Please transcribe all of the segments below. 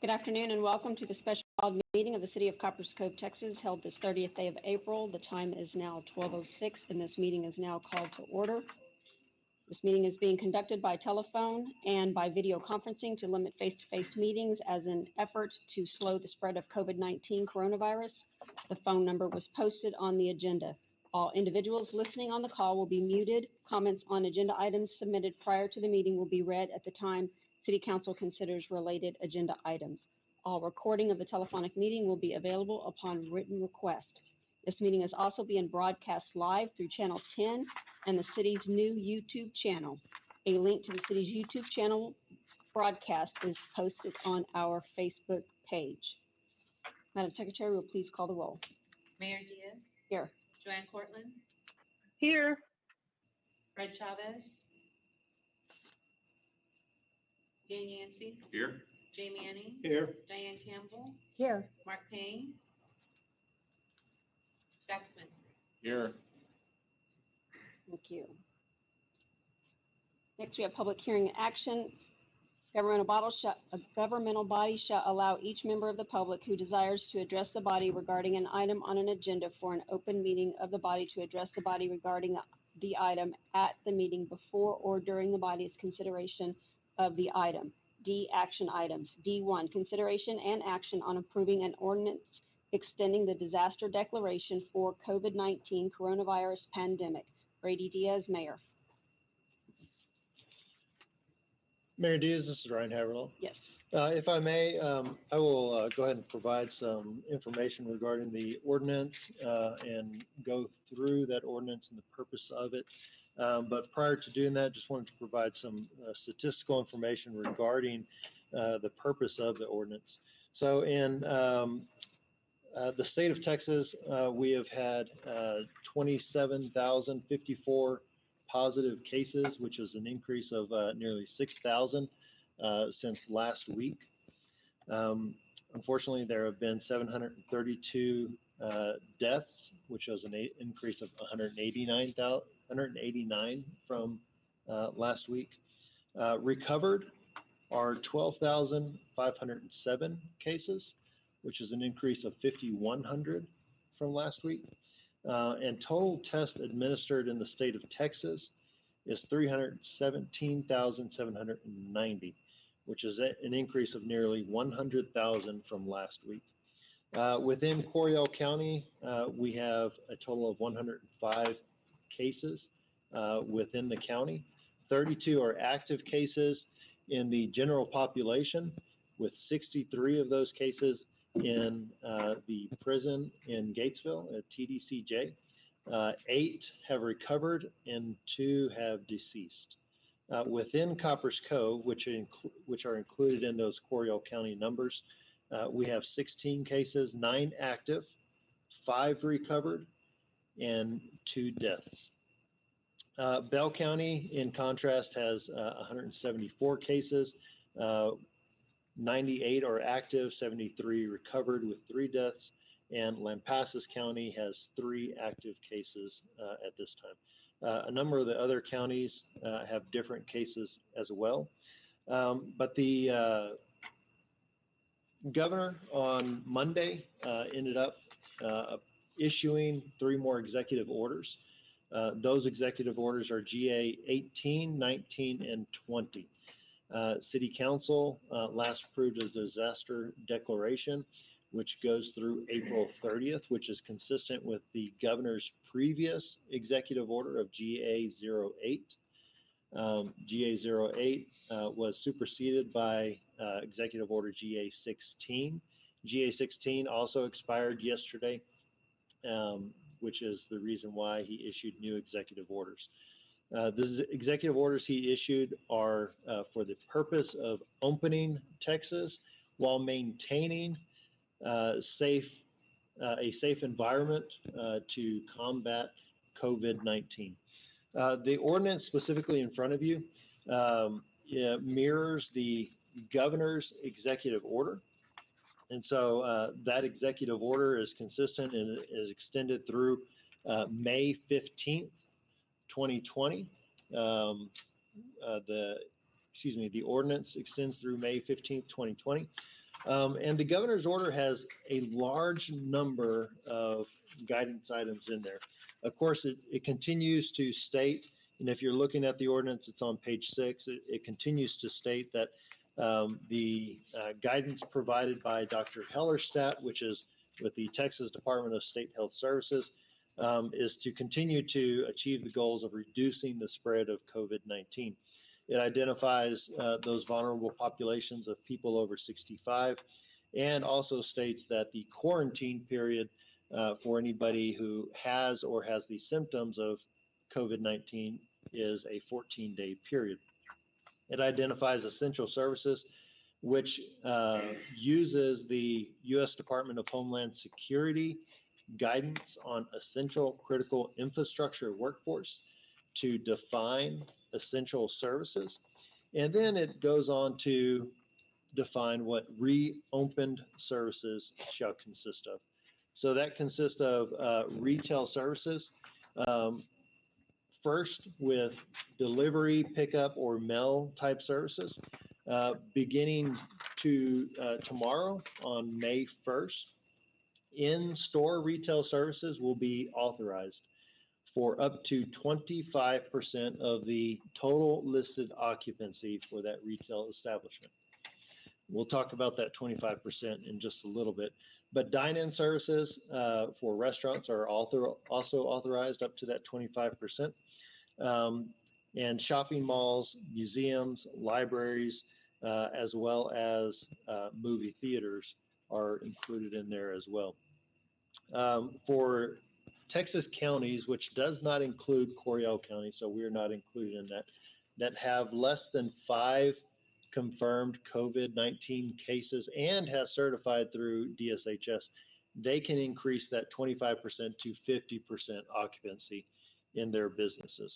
Good afternoon and welcome to the special meeting of the City of Copperas Cove, Texas, held this 30th day of April. The time is now 12:06 and this meeting is now called to order. This meeting is being conducted by telephone and by video conferencing to limit face-to-face meetings as an effort to slow the spread of COVID-19 coronavirus. The phone number was posted on the agenda. All individuals listening on the call will be muted. Comments on agenda items submitted prior to the meeting will be read at the time City Council considers related agenda items. All recording of the telephonic meeting will be available upon written request. This meeting is also being broadcast live through Channel 10 and the city's new YouTube channel. A link to the city's YouTube channel broadcast is posted on our Facebook page. Madam Secretary, will please call the roll. Mayor Diaz. Here. Joanne Cortland. Here. Fred Chavez. Jane Yancey. Here. Jay Manning. Here. Diane Campbell. Here. Mark Payne. Jack Smith. Here. Thank you. Next, we have public hearing and action. A governmental body shall allow each member of the public who desires to address the body regarding an item on an agenda for an open meeting of the body to address the body regarding the item at the meeting before or during the body's consideration of the item. D, action items. D1, consideration and action on approving an ordinance extending the disaster declaration for COVID-19 coronavirus pandemic. Brady Diaz, Mayor. Mayor Diaz, this is Ryan Haverhill. Yes. If I may, I will go ahead and provide some information regarding the ordinance and go through that ordinance and the purpose of it. But prior to doing that, just wanted to provide some statistical information regarding the purpose of the ordinance. So in the state of Texas, we have had 27,054 positive cases, which is an increase of nearly 6,000 since last week. Unfortunately, there have been 732 deaths, which was an increase of 189 from last week. Recovered are 12,507 cases, which is an increase of 5,100 from last week. And total tests administered in the state of Texas is 317,790, which is an increase of nearly 100,000 from last week. Within Coryell County, we have a total of 105 cases within the county. 32 are active cases in the general population, with 63 of those cases in the prison in Gatesville at TDCJ. 8 have recovered and 2 have deceased. Within Copperas Cove, which are included in those Coryell County numbers, we have 16 cases, 9 active, 5 recovered, and 2 deaths. Bell County, in contrast, has 174 cases. 98 are active, 73 recovered with 3 deaths, and Lampasas County has 3 active cases at this time. A number of the other counties have different cases as well. But the governor on Monday ended up issuing 3 more executive orders. Those executive orders are GA 18, 19, and 20. City Council last approved a disaster declaration, which goes through April 30th, which is consistent with the governor's previous executive order of GA 08. GA 08 was superseded by executive order GA 16. GA 16 also expired yesterday, which is the reason why he issued new executive orders. The executive orders he issued are for the purpose of opening Texas while maintaining a safe environment to combat COVID-19. The ordinance specifically in front of you mirrors the governor's executive order. And so that executive order is consistent and is extended through May 15th, 2020. The ordinance extends through May 15th, 2020. And the governor's order has a large number of guidance items in there. Of course, it continues to state, and if you're looking at the ordinance, it's on page 6, it continues to state that the guidance provided by Dr. Hellerstadt, which is with the Texas Department of State Health Services, is to continue to achieve the goals of reducing the spread of COVID-19. It identifies those vulnerable populations of people over 65 and also states that the quarantine period for anybody who has or has the symptoms of COVID-19 is a 14-day period. It identifies essential services, which uses the U.S. Department of Homeland Security guidance on essential critical infrastructure workforce to define essential services. And then it goes on to define what reopened services shall consist of. So that consists of retail services, first with delivery, pickup, or mail type services, beginning to tomorrow on May 1st. In-store retail services will be authorized for up to 25% of the total listed occupancy for that retail establishment. We'll talk about that 25% in just a little bit. But dine-in services for restaurants are also authorized up to that 25%. And shopping malls, museums, libraries, as well as movie theaters are included in there as well. For Texas counties, which does not include Coryell County, so we're not included in that have less than 5 confirmed COVID-19 cases and have certified through DSHS, they can increase that 25% to 50% occupancy in their businesses.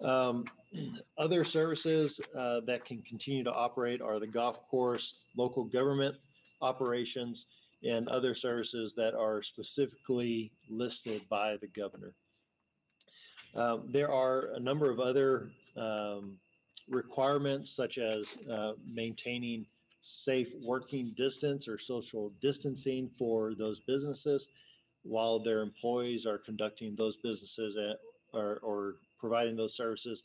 Other services that can continue to operate are the golf course, local government operations, and other services that are specifically listed by the governor. There are a number of other requirements, such as maintaining safe working distance or social distancing for those businesses while their employees are conducting those businesses or providing those services,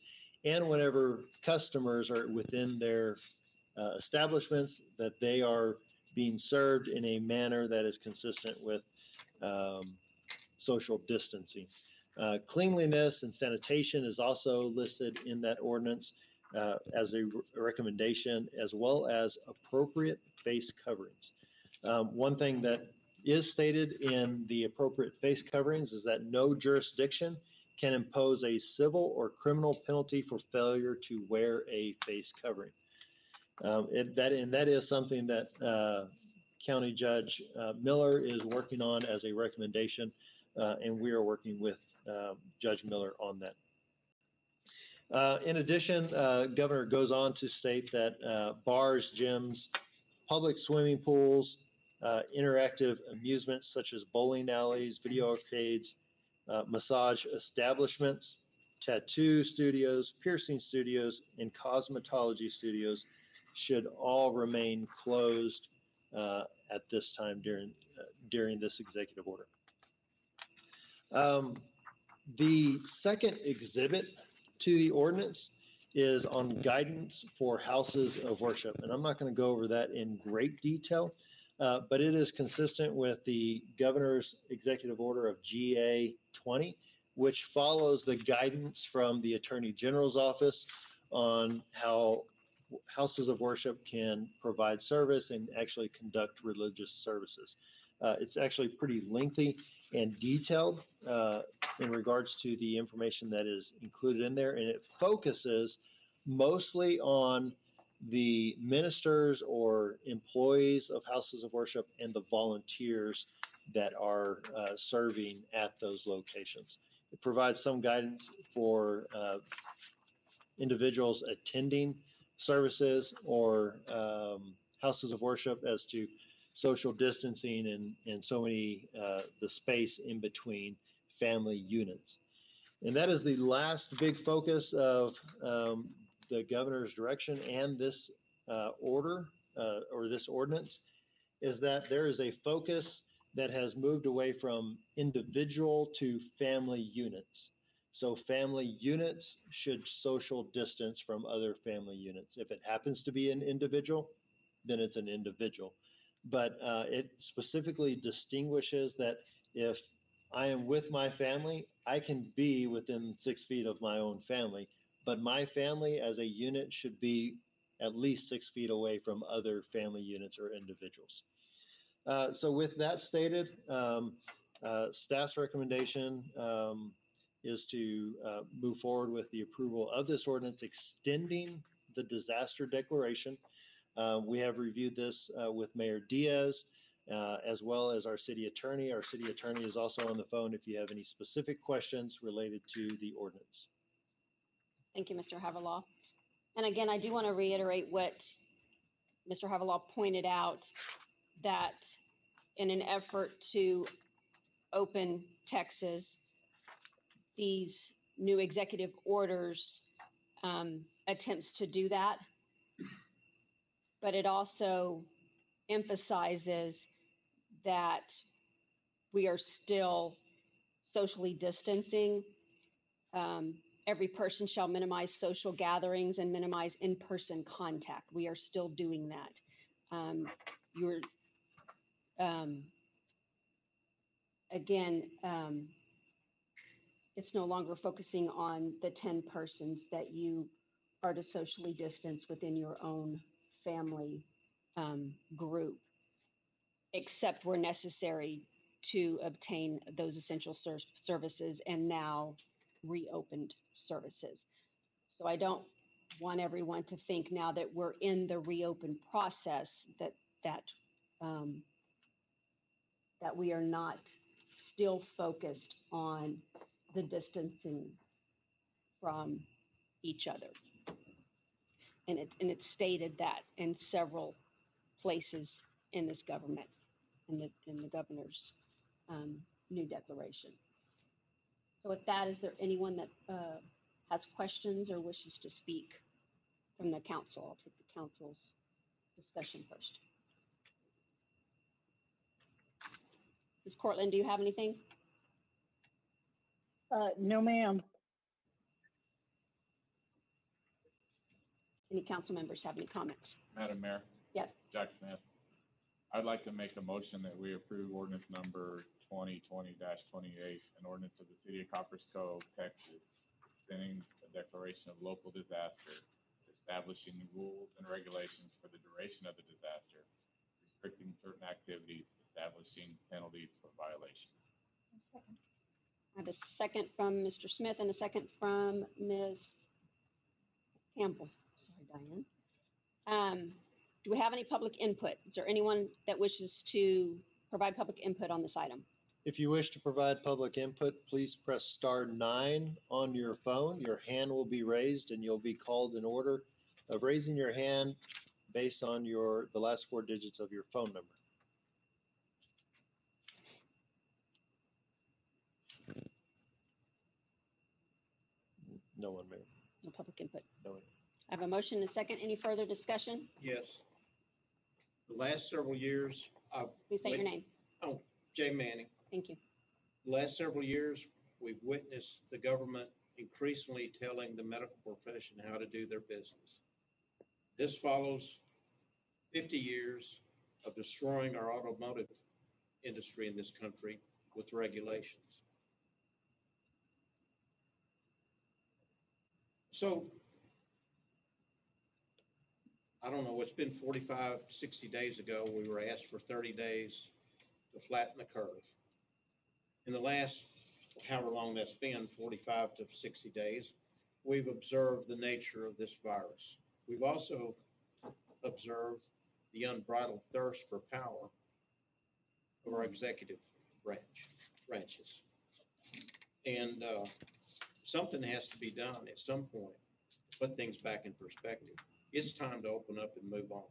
and whenever customers are within their establishments, that they are being served in a manner that is consistent with social distancing. Cleanliness and sanitation is also listed in that ordinance as a recommendation, as well as appropriate face coverings. One thing that is stated in the appropriate face coverings is that no jurisdiction can impose a civil or criminal penalty for failure to wear a face covering. That is something that County Judge Miller is working on as a recommendation, and we are working with Judge Miller on that. In addition, Governor goes on to state that bars, gyms, public swimming pools, interactive amusements such as bowling alleys, video arcades, massage establishments, tattoo studios, piercing studios, and cosmetology studios should all remain closed at this time during this executive order. The second exhibit to the ordinance is on guidance for houses of worship, and I'm not going to go over that in great detail, but it is consistent with the governor's executive order of GA 20, which follows the guidance from the Attorney General's office on how houses of worship can provide service and actually conduct religious services. It's actually pretty lengthy and detailed in regards to the information that is included in there, and it focuses mostly on the ministers or employees of houses of worship and the volunteers that are serving at those locations. It provides some guidance for individuals attending services or houses of worship as to social distancing and so many, the space in between family units. And that is the last big focus of the governor's direction and this order or this ordinance, is that there is a focus that has moved away from individual to family units. So family units should social distance from other family units. If it happens to be an individual, then it's an individual. But it specifically distinguishes that if I am with my family, I can be within 6 feet of my own family, but my family as a unit should be at least 6 feet away from other family units or individuals. So with that stated, staff's recommendation is to move forward with the approval of this ordinance extending the disaster declaration. We have reviewed this with Mayor Diaz, as well as our city attorney. Our city attorney is also on the phone if you have any specific questions related to the ordinance. Thank you, Mr. Havilah. And again, I do want to reiterate what Mr. Havilah pointed out, that in an effort to open Texas, these new executive orders attempts to do that, but it also emphasizes that we are still socially distancing. Every person shall minimize social gatherings and minimize in-person contact. We are still doing that. It's no longer focusing on the 10 persons that you are to socially distance within your own family group, except where necessary to obtain those essential services and now reopened services. So I don't want everyone to think now that we're in the reopen process that we are not still focused on the distancing from each other. And it's stated that in several places in this government, in the governor's new declaration. So with that, is there anyone that has questions or wishes to speak from the council? I'll take the council's discussion first. Ms. Cortland, do you have anything? No, ma'am. Any council members have any comments? Madam Mayor? Yes. Jack Smith. I'd like to make a motion that we approve ordinance number 2020-28, an ordinance of the City of Copperas Cove, Texas, extending the declaration of local disaster, establishing rules and regulations for the duration of the disaster, restricting certain activities, establishing penalties for violation. I have a second from Mr. Smith and a second from Ms. Campbell. Sorry, Diane. Do we have any public input? Is there anyone that wishes to provide public input on this item? If you wish to provide public input, please press *9 on your phone. Your hand will be raised and you'll be called in order of raising your hand based on the last 4 digits of your phone number. No one, Mayor. No public input. No one. I have a motion and a second. Any further discussion? Yes. The last several years, Please state your name. Jay Manning, Thank you. the last several years, we've witnessed the government increasingly telling the medical profession how to do their business. This follows 50 years of destroying our automotive industry in this country with regulations. So, I don't know, it's been 45, 60 days ago, we were asked for 30 days to flatten the curve. In the last, however long that's been, 45 to 60 days, we've observed the nature of this virus. We've also observed the unbridled thirst for power of our executive branches. And something has to be done at some point to put things back in perspective. It's time to open up and move on.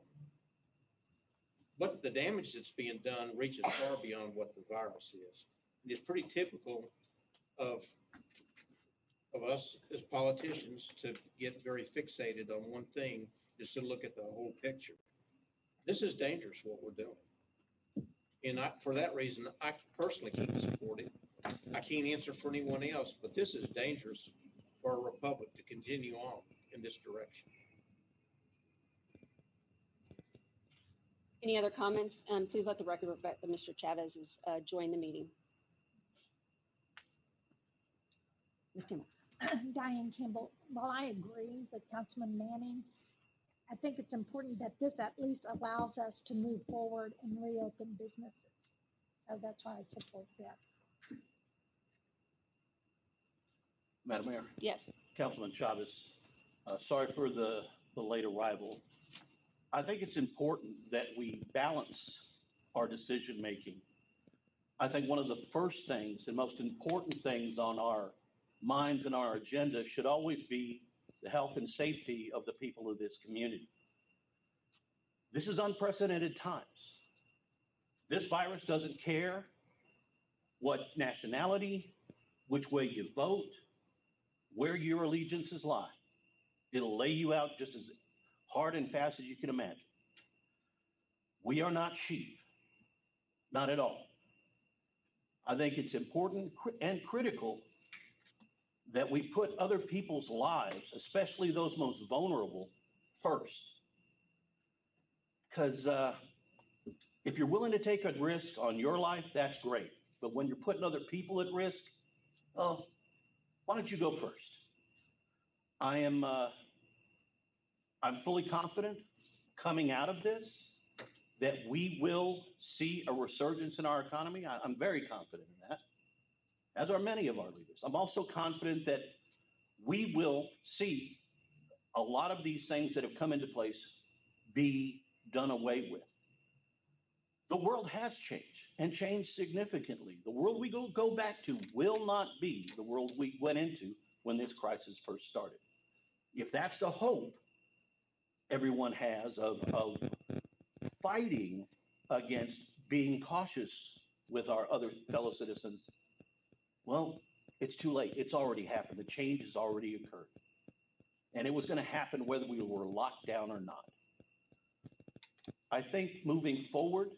But the damage that's being done reaches far beyond what the virus is. And it's pretty typical of us as politicians to get very fixated on one thing, just to look at the whole picture. This is dangerous what we're doing. And for that reason, I personally can't support it. I can't answer for anyone else, but this is dangerous for our republic to continue on in this direction. Any other comments? Please let the record reflect that Mr. Chavez has joined the meeting. Ms. Kimball. Diane Kimball, while I agree with Councilman Manning, I think it's important that this at least allows us to move forward and reopen businesses. So that's why I support that. Madam Mayor, Yes. Councilman Chavez, sorry for the late arrival. I think it's important that we balance our decision-making. I think one of the first things and most important things on our minds and our agenda should always be the health and safety of the people of this community. This is unprecedented times. This virus doesn't care what nationality, which way you vote, where your allegiances lie. It'll lay you out just as hard and fast as you can imagine. We are not sheep, not at all. I think it's important and critical that we put other people's lives, especially those most vulnerable, first. Because if you're willing to take a risk on your life, that's great. But when you're putting other people at risk, oh, why don't you go first? I'm fully confident coming out of this that we will see a resurgence in our economy. I'm very confident in that, as are many of our leaders. I'm also confident that we will see a lot of these things that have come into place be done away with. The world has changed and changed significantly. The world we go back to will not be the world we went into when this crisis first started. If that's the hope everyone has of fighting against being cautious with our other fellow citizens, well, it's too late. It's already happened. The change has already occurred. And it was going to happen whether we were locked down or not. I think moving forward,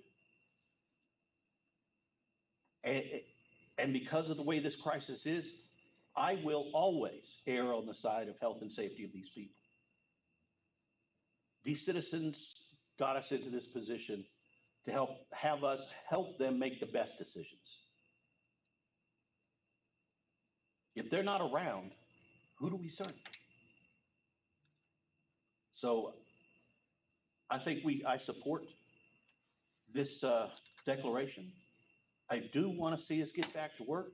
and because of the way this crisis is, I will always err on the side of health and safety of these people. These citizens got us into this position to help them make the best decisions. If they're not around, who do we serve? So I think I support this declaration. I do want to see us get back to work,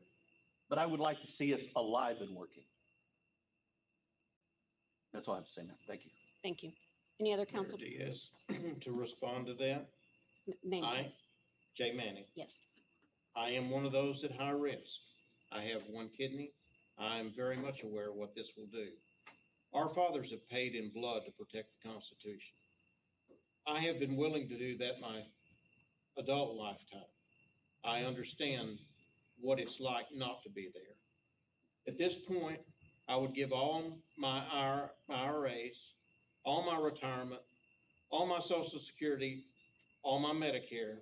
but I would like to see us alive and working. That's all I have to say now. Thank you. Thank you. Any other council? Mayor Diaz, to respond to that, Name. Jay Manning. Yes. I am one of those at high risk. I have one kidney. I am very much aware of what this will do. Our fathers have paid in blood to protect the Constitution. I have been willing to do that my adult lifetime. I understand what it's like not to be there. At this point, I would give all my IRAs, all my retirement, all my Social Security, all my Medicare,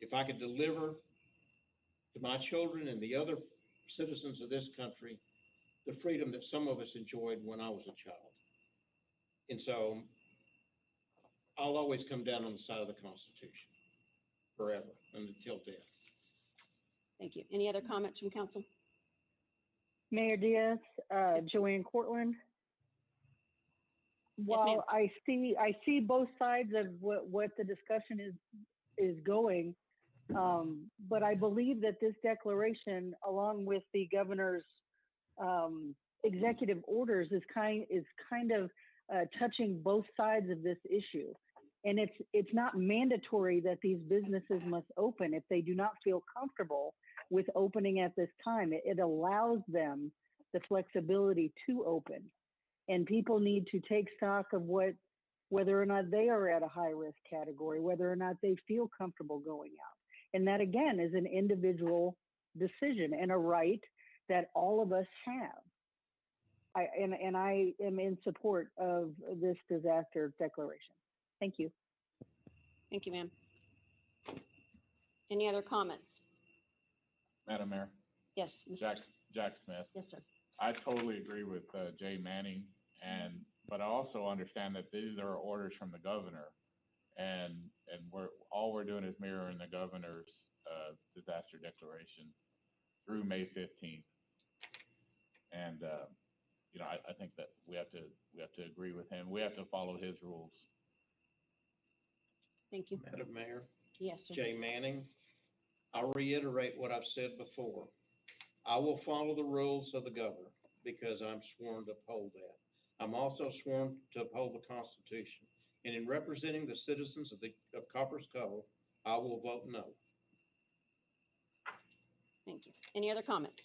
if I could deliver to my children and the other citizens of this country the freedom that some of us enjoyed when I was a child. And so I'll always come down on the side of the Constitution forever and until death. Thank you. Any other comments from council? Mayor Diaz, Joanne Cortland. While I see both sides of what the discussion is going, but I believe that this declaration, along with the governor's executive orders, is kind of touching both sides of this issue. And it's not mandatory that these businesses must open if they do not feel comfortable with opening at this time. It allows them the flexibility to open. And people need to take stock of whether or not they are at a high risk category, whether or not they feel comfortable going out. And that, again, is an individual decision and a right that all of us have. I am in support of this disaster declaration. Thank you. Thank you, ma'am. Any other comments? Madam Mayor, Yes, Mr. Jack Smith. Yes, sir. I totally agree with, Jay Manning, but I also understand that these are orders from the governor, and all we're doing is mirroring the governor's, disaster declaration through May 15th. And, I think that we have to agree with him. We have to follow his rules. Thank you. Madam Mayor, Yes, sir. Jay Manning, I'll reiterate what I've said before. I will follow the rules of the governor because I'm sworn to uphold that. I'm also sworn to uphold the Constitution. And in representing the citizens of Copperas Cove, I will vote no. Thank you. Any other comments?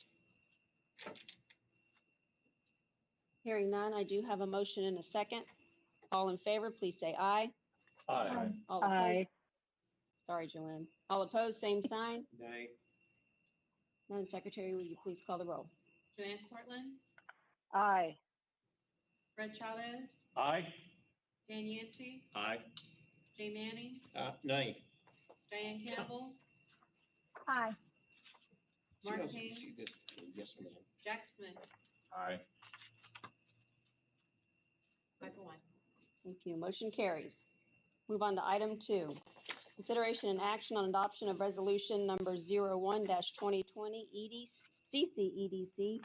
Hearing none, I do have a motion and a second. All in favor, please say aye. Aye. All opposed? Aye. Sorry, Joanne. All opposed, same sign. Nay. Madam Secretary, will you please call the roll? Joanne Portland, Aye. Fred Chavez, Aye. Dan Yancy, Aye. Jay Manning, Nay. Diane Campbell, Aye. Mark She Ham, did. Yes, ma'am. Jack Smith, Aye. Michael Wine. Thank you. Motion carries. Move on to item 2. Consideration and action on adoption of resolution number 01-2020 CCEDC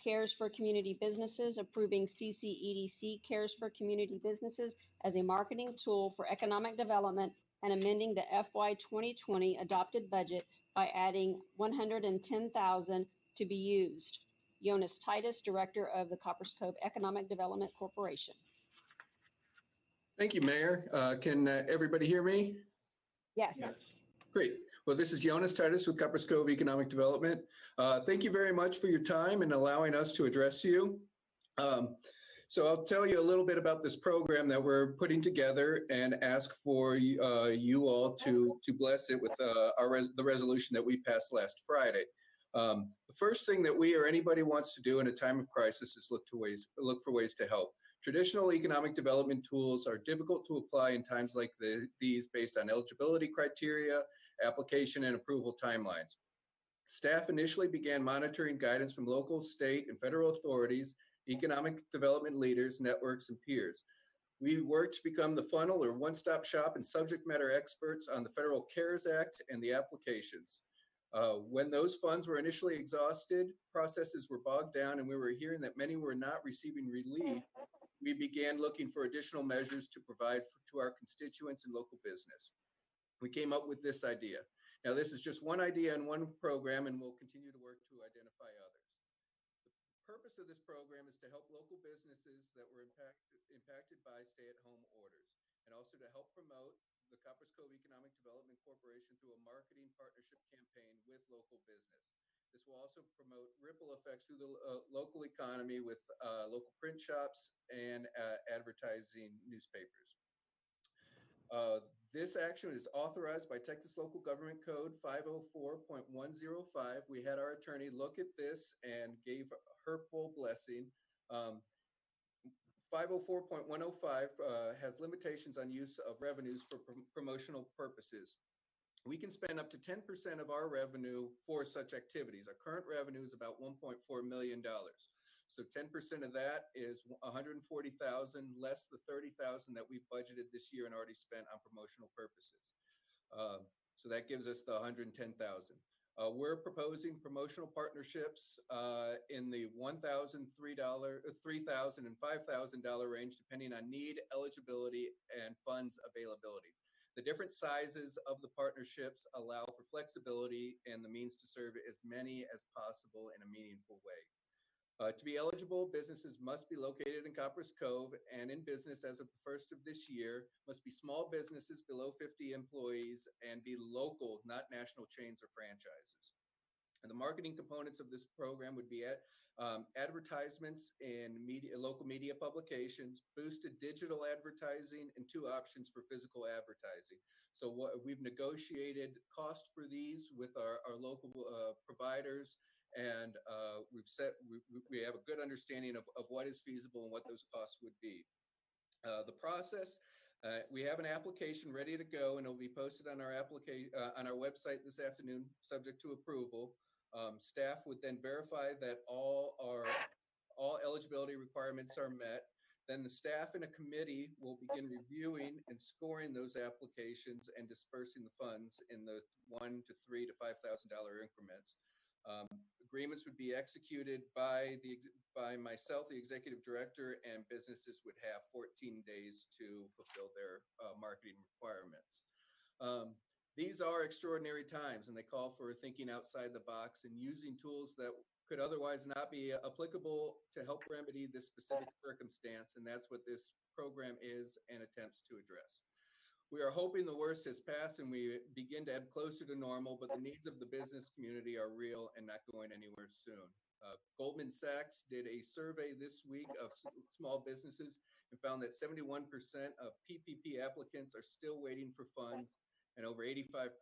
Cares for Community Businesses, approving CCEDC Cares for Community Businesses as a marketing tool for economic development and amending the FY 2020 adopted budget by adding $110,000 to be used. Jonas Titus, Director of the Copperas Cove Economic Development Corporation. Thank you, Mayor. Can everybody hear me? Yes. Great. Well, this is Jonas Titus with Copperas Cove Economic Development. Thank you very much for your time and allowing us to address you. So I'll tell you a little bit about this program that we're putting together and ask for you all to bless it with the resolution that we passed last Friday. The first thing that we or anybody wants to do in a time of crisis is look for ways to help. Traditional economic development tools are difficult to apply in times like these based on eligibility criteria, application and approval timelines. Staff initially began monitoring guidance from local, state, and federal authorities, economic development leaders, networks, and peers. We worked to become the funnel or one-stop shop and subject matter experts on the Federal CARES Act and the applications. When those funds were initially exhausted, processes were bogged down, and we were hearing that many were not receiving relief. We began looking for additional measures to provide to our constituents and local business. We came up with this idea. Now, this is just one idea and one program, and we'll continue to work to identify others. The purpose of this program is to help local businesses that were impacted by stay-at-home orders, and also to help promote the Copperas Cove Economic Development Corporation through a marketing partnership campaign with local business. This will also promote ripple effects through the local economy with local print shops and advertising newspapers. This action is authorized by Texas Local Government Code 504.105. We had our attorney look at this and gave her full blessing. 504.105 has limitations on use of revenues for promotional purposes. We can spend up to 10% of our revenue for such activities. Our current revenue is about $1.4 million. So 10% of that is $140,000 less the $30,000 that we've budgeted this year and already spent on promotional purposes. So that gives us the $110,000. We're proposing promotional partnerships in the $1,000, $3,000, and $5,000 range, depending on need, eligibility, and funds availability. The different sizes of the partnerships allow for flexibility and the means to serve as many as possible in a meaningful way. To be eligible, businesses must be located in Copperas Cove and in business as of the first of this year, must be small businesses below 50 employees and be local, not national chains or franchises. And the marketing components of this program would be advertisements in local media publications, boosted digital advertising, and 2 options for physical advertising. So we've negotiated cost for these with our local providers, and we have a good understanding of what is feasible and what those costs would be. The process We have an application ready to go, and it'll be posted on our on our website this afternoon, subject to approval. Staff would then verify that all eligibility requirements are met. Then the staff and a committee will begin reviewing and scoring those applications and dispersing the funds in the $1,000 to $3,000 to $5,000 increments. Agreements would be executed by myself, the executive director, and businesses would have 14 days to fulfill their marketing requirements. These are extraordinary times, and they call for thinking outside the box and using tools that could otherwise not be applicable to help remedy this specific circumstance, and that's what this program is and attempts to address. We are hoping the worst has passed and we begin to head closer to normal, but the needs of the business community are real and not going anywhere soon. Goldman Sachs did a survey this week of small businesses and found that 71% of PPP applicants are still waiting for funds, and over 85%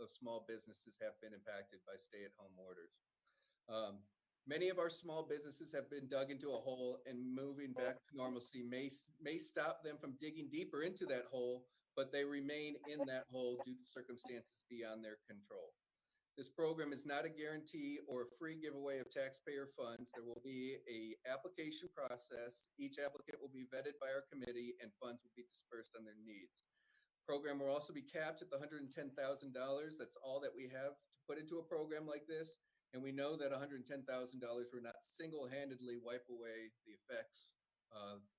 of small businesses have been impacted by stay-at-home orders. Many of our small businesses have been dug into a hole, and moving back to normalcy may stop them from digging deeper into that hole, but they remain in that hole due to circumstances beyond their control. This program is not a guarantee or a free giveaway of taxpayer funds. There will be an application process. Each applicant will be vetted by our committee, and funds will be dispersed on their needs. Program will also be capped at the $110,000. That's all that we have to put into a program like this. And we know that $110,000 will not single-handedly wipe away the effects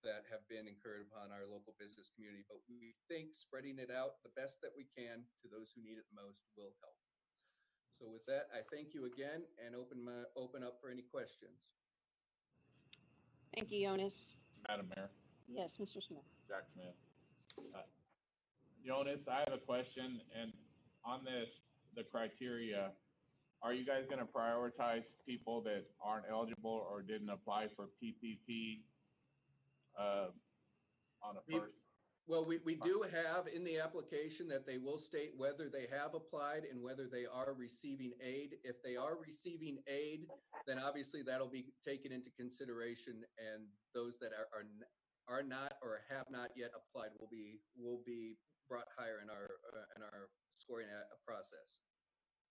that have been incurred upon our local business community, but we think spreading it out the best that we can to those who need it most will help. So with that, I thank you again and open up for any questions. Thank you, Jonas. Madam Mayor, Yes, Mr. Smith. Jack Smith. Jonas, I have a question, and on this, the criteria, are you guys going to prioritize people that aren't eligible or didn't apply for PPP on a first? Well, we do have in the application that they will state whether they have applied and whether they are receiving aid. If they are receiving aid, then obviously that'll be taken into consideration, and those that are not or have not yet applied will be brought higher in our scoring process.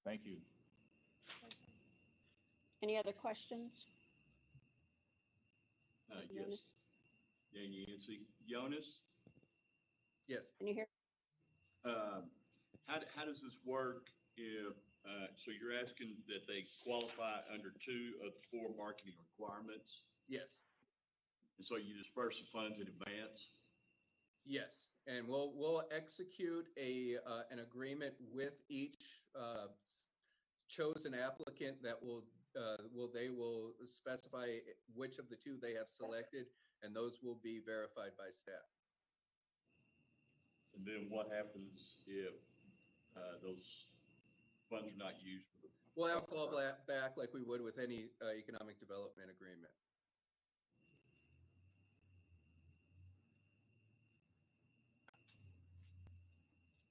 Thank you. Any other questions? Yes. Jonas? Dan Yancey. Jonas, Yes. Can you hear? how does this work if, so you're asking that they qualify under 2 of the 4 marketing requirements? Yes. And so you disperse the funds in advance? Yes, and we'll execute an agreement with each chosen applicant that they will specify which of the 2 they have selected, and those will be verified by staff. And then what happens if those funds are not used for the? We'll have claw back like we would with any economic development agreement.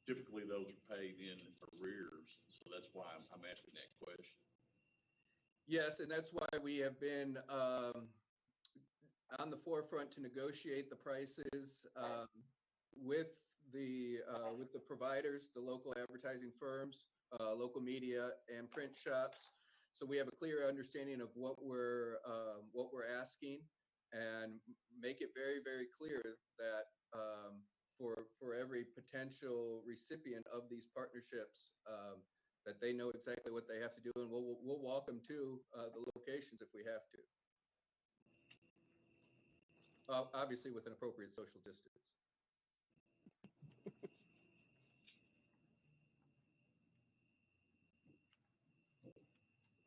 Typically, those are paid in arrears, so that's why I'm asking that question. Yes, and that's why we have been on the forefront to negotiate the prices with the providers, the local advertising firms, local media, and print shops. So we have a clear understanding of what we're asking, and make it very, very clear that for every potential recipient of these partnerships, that they know exactly what they have to do, and we'll walk them to the locations if we have to. Obviously with an appropriate social distance.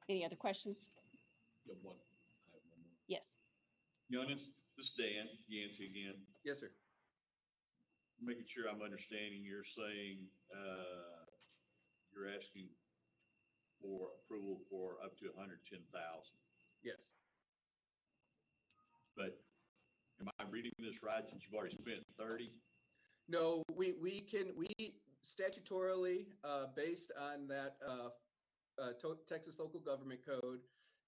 Any other questions? I have one more. Yes. Jonas, this is Dan Yancey again. Yes, sir. Making sure I'm understanding, you're saying, you're asking for approval for up to 110,000. Yes. But am I reading this right, since you've already spent 30? No, we statutorily, based on that Texas Local Government Code,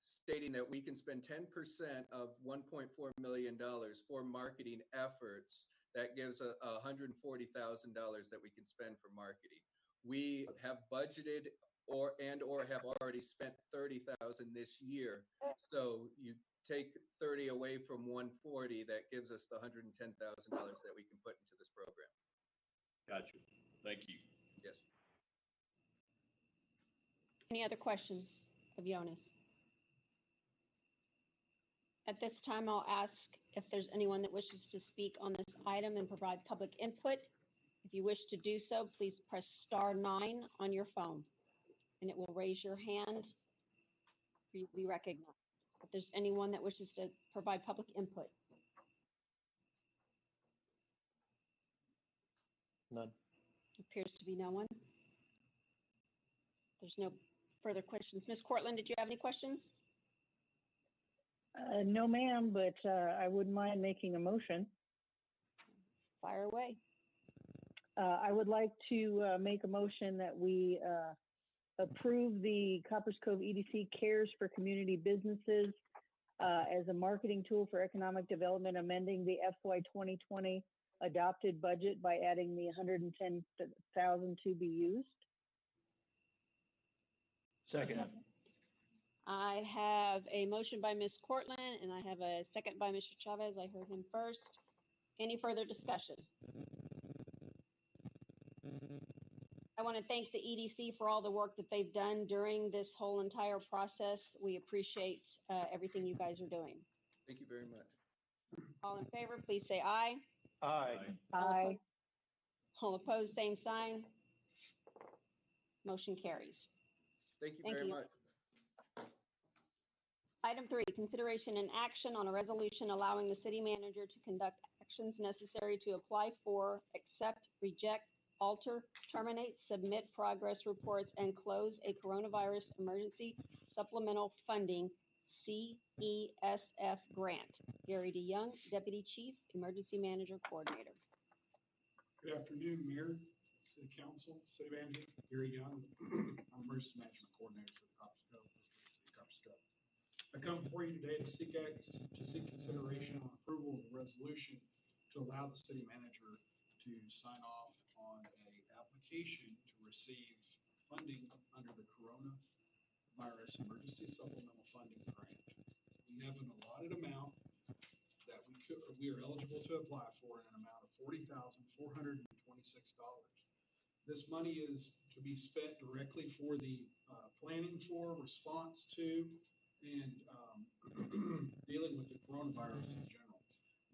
stating that we can spend 10% of $1.4 million for marketing efforts. that gives $140,000 that we can spend for marketing. We have budgeted or have already spent 30,000 this year. So you take 30 away from 140, that gives us the $110,000 that we can put into this program. Gotcha. Thank you. Yes. Any other questions of Jonas? At this time, I'll ask if there's anyone that wishes to speak on this item and provide public input. If you wish to do so, please press *9 on your phone, and it will raise your hand for you to be recognized. If there's anyone that wishes to provide public input. None. Appears to be no one. There's no further questions. Ms. Cortland, did you have any questions? No, ma'am, but I wouldn't mind making a motion. Fire away. I would like to make a motion that we approve the Coppers Cove EDC Cares for Community Businesses as a marketing tool for economic development, amending the FY 2020 adopted budget by adding the $110,000 to be used. Second. I have a motion by Ms. Cortland, and I have a second by Mr. Chavez. I heard him first. Any further discussion? I want to thank the EDC for all the work that they've done during this whole entire process. We appreciate everything you guys are doing. Thank you very much. All in favor, please say aye. Aye. Aye. All opposed, same sign. Motion carries. Thank you Thank very you. much. Item 3, consideration and action on a resolution allowing the city manager to conduct actions necessary to apply for, accept, reject, alter, terminate, submit progress reports, and close a coronavirus emergency supplemental funding CESF grant. Gary DeYoung, Deputy Chief Emergency Manager Coordinator. Good afternoon, Mayor, City Council, City Manager, Gary Young. I'm Emergency Management Coordinator for the Coppers Cove, City of Coppers Cove. I come before you today to seek consideration on approval of the resolution to allow the city manager to sign off on a application to receive funding under the Coronavirus Emergency Supplemental Funding Grant. We have an allotted amount that we are eligible to apply for in an amount of $40,426. This money is to be spent directly for the planning for, response to, and dealing with the coronavirus in general.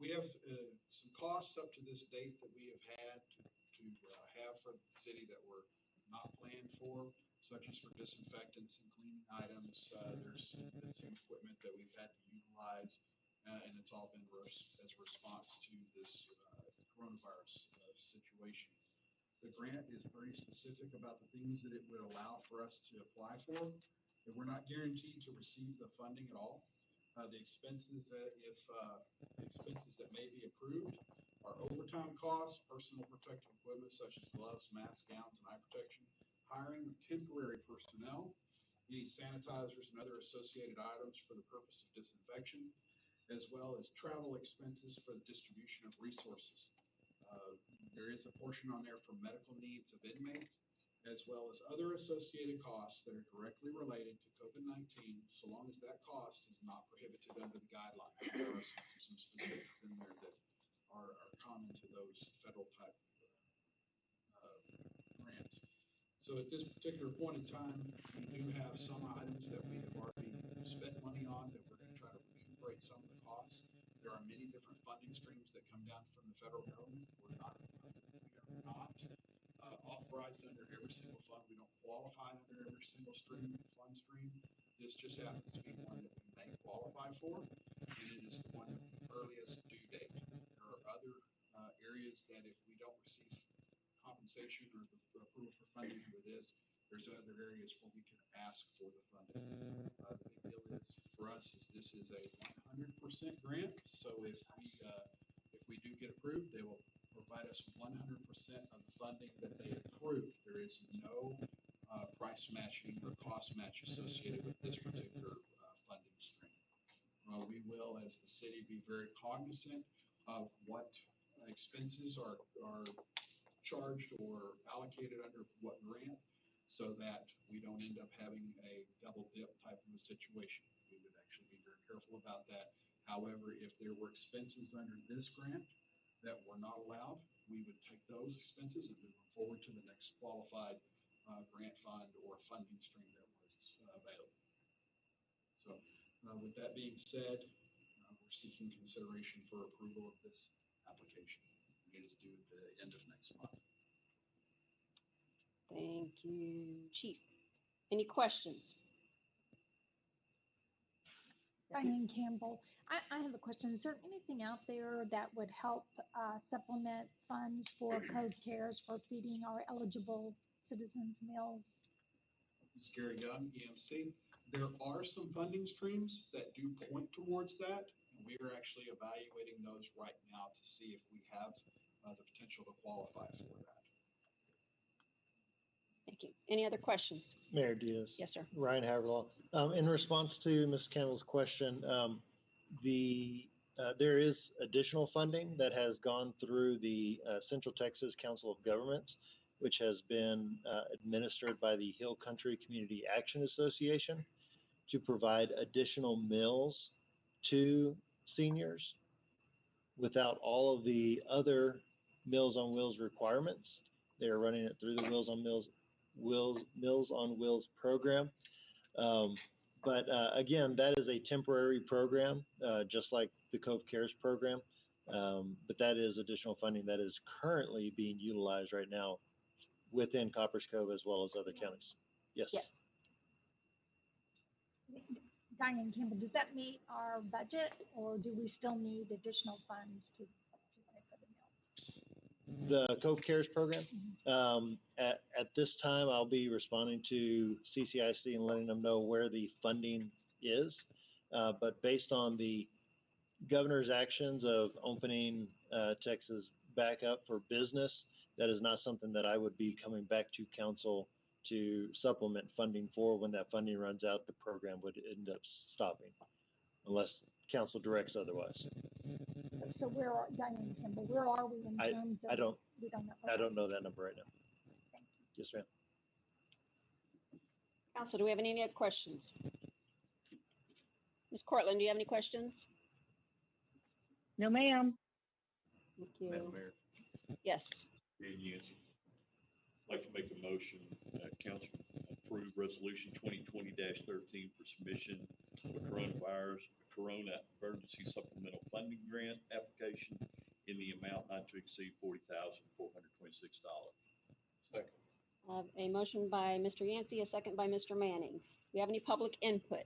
We have some costs up to this date that we have had to have for the city that were not planned for, such as for disinfectants and cleaning items. There's been some equipment that we've had to utilize, and it's all been as a response to this coronavirus situation. The grant is very specific about the things that it would allow for us to apply for. And we're not guaranteed to receive the funding at all. The expenses that may be approved are overtime costs, personal protective equipment such as gloves, masks, gowns, and eye protection, hiring of temporary personnel, any sanitizers and other associated items for the purpose of disinfection, as well as travel expenses for the distribution of resources. There is a portion on there for medical needs of inmates, as well as other associated costs that are directly related to COVID-19, so long as that cost is not prohibited under the guidelines. There are some specifics in there that are common to those federal type grants. So at this particular point in time, we do have some items that we have already spent money on that we're going to try to recuperate some of the costs. There are many different funding streams that come down from the federal government. We are not authorized under every single fund. We don't qualify under every single fund stream. This just happens to be one that we may qualify for, and it is the one with the earliest due date. There are other areas that if we don't receive compensation or the approval for funding for this, there's other areas where we can ask for the funding. The big deal is for us is this is a 100% grant. So if we do get approved, they will provide us 100% of the funding that they approve. There is no price matching or cost match associated with this particular funding stream. We will, as the city, be very cognizant of what expenses charged or allocated under what grant, so that we don't end up having a double dip type of a situation. We would actually be very careful about that. However, if there were expenses under this grant that were not allowed, we would take those expenses and move them forward to the next qualified, grant fund or funding stream that was available. So, with that being said, we're seeking consideration for approval of this application. It is due at the end of next month. Thank you, Chief. Any questions? Diane Campbell, I have a question. Is there anything out there that would help supplement funds for Code Cares for feeding our eligible citizens meals? This is Gary Young, EMC. There are some funding streams that do point towards that, and we are actually evaluating those right now to see if we have the potential to qualify for that. Thank you. Any other questions? Mayor Diaz. Yes, sir. Ryan Haverlaw. In response to Ms. Campbell's question, there is additional funding that has gone through the Central Texas Council of Governments, which has been administered by the Hill Country Community Action Association to provide additional meals to seniors without all of the other Meals on Wheels requirements. They are running it through the Meals on Wheels program. Again, that is a temporary program, just like the Cove Cares program. But that is additional funding that is currently being utilized right now within Copperas Cove as well as other counties. Yes. Yes. Diane Campbell, does that meet our budget, or do we still need additional funds to pay for the meals? The Cove Cares program, at this time, I'll be responding to CCIC and letting them know where the funding is. But based on the governor's actions of opening Texas back up for business, that is not something that I would be coming back to council to supplement funding for. When that funding runs out, the program would end up stopping unless council directs otherwise. So Diane Campbell, where are we in terms of? We don't know. I don't know that number right now. Yes, ma'am. Council, do we have any other questions? Ms. Cortland, do you have any questions? No, ma'am. Thank you. Madam Mayor, Yes. Dan Yancey. I'd like to make a motion, council approve resolution 2020-13 for submission of a Corona Emergency Supplemental Funding Grant application in the amount not to exceed $40,426. Second. A motion by Mr. Yancey, a second by Mr. Manning. Do we have any public input?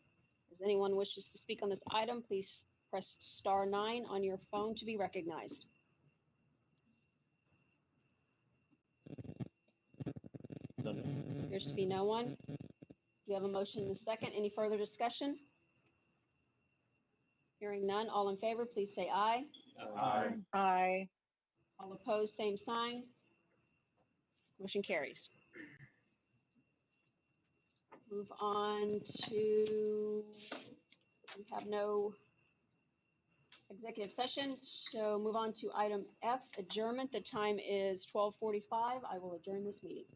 If anyone wishes to speak on this item, please press star 9 on your phone to be recognized. Appears to be no one. Do you have a motion and a second? Any further discussion? Hearing none, all in favor, please say aye. Aye. Aye. All opposed, same sign. Motion carries. Move on to, we have no executive session, so move on to item F, adjournment. The time is 12:45. I will adjourn this meeting.